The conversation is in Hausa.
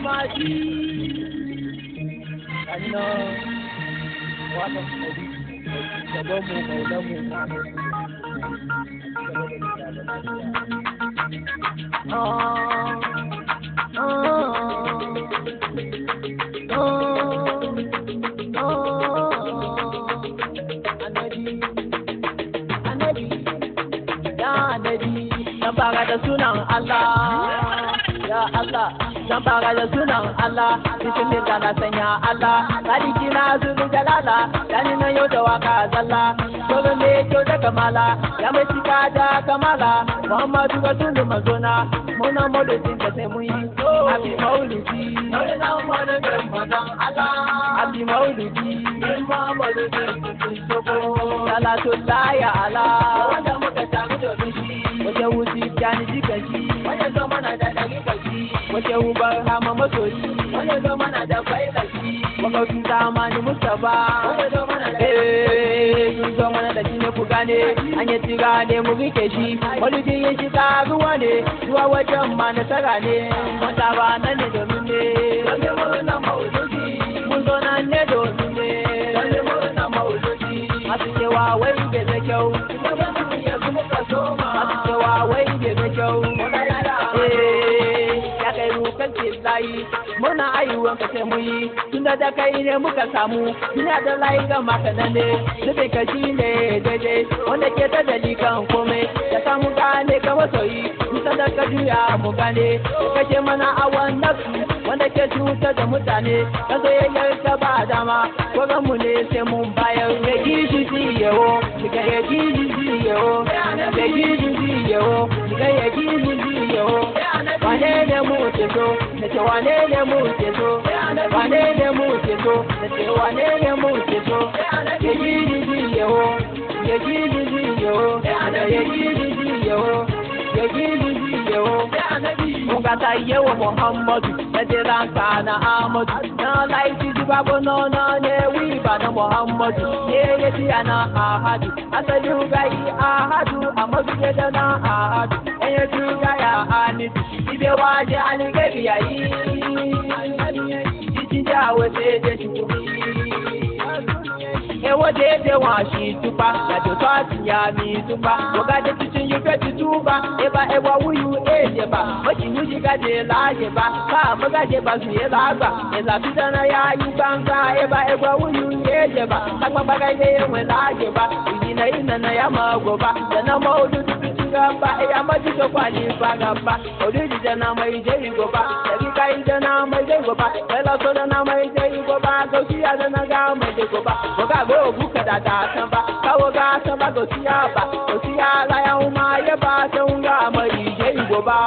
maji anna wata gaban mu maulan mu Zan fara da sunan Allah, ya Allah. Zan fara da sunan Allah, cikin da na sanya Allah. Sadiki na zuru jalala, dani na yau da waka zalla. Solo ne kyau da kamala, ya mai cika da kamala. Muhammadu Rasulu mazona, muna maulidin da sai mun yi. Happy Maulidi, maulidin maulidin mazan Allah. Happy Maulidi, maulidin sun shoko. Salatullah ya Allah, wanda muka samu domin shi. Wajen wusi jani jikan shi, wajen zo mana da ɗari kashi. Wajen ubar hama masoyi, wajen zo mana da failashi. Makaukin zamani Mustapha, wajen zo mana da sun zo mana da shi ne ku gane. An yi tira ne mu rike shi, walidin yin shi ruwa ne. Zuwa wajen ma nasara ne, wata ba nan ne domin ne. Wanda murna mauludi, mun zo nan ne domin ne. Wanda murna mauludi, masu cewa wai bai da kyau. Yanzu muka soma, masu cewa wai bai da kyau. Ya kai rukan layi, muna ayyuwan ka sai mu yi. Tunda da kai ne muka samu, duniya da layi ga makanan ne. Zube ka shi ne daidai, wanda ke ta dalikan komai. Ya samu gane ka masoyi, kusa da ka juya mu gane. Kake mana awon nafsu, wanda ke cutar da mutane. Ka zo ka ba dama, ko mu ne sai mun bayar. Ya gishi yawo, shiga ya gishi yawo, ya gishi yawo, shiga ya gishi yawo. Wane ne mu ke so, na ce wane ne mu ke so, wane ne mu ke so, na ce wane ne mu ke so. Ya gishi yawo, ya gishi yawo, ya gishi yawo, ya gishi yawo. Mun ga ta yawa Muhammadu, na jiran ka na Ahmadu. Na laifi ji babu nono ne wi ba na Muhammadu. Ne ya ci ana Ahadu, asali gai Ahadu, amma fiye da na Ahadu. Ɗan ya ci gaya Hamidu, ibe waje aligari yayi. Cikin jawo sai da shi ewo dede wa shi tupa ya to tati ya mi tupa oga de titin you get tuba eba ewa wuyu eje ba oji wuji ga de la je ba ka maga je ba su ye la gba eza fitana ya yi banka eba ewa wuyu eje ba ka gba ga de we la je ba ina ina na ya ma go ba da na mo du ga ba ya ma ji ko kwani ba ga ba odu ji na mai je go ba da kai da na mai je go ba ela so da na mai je go ba go shi ya da na ga mai je go ba oga go buka da ta samba kawo ga samba go siya ba go siya la ya uma ya ba ta unga mai je go ba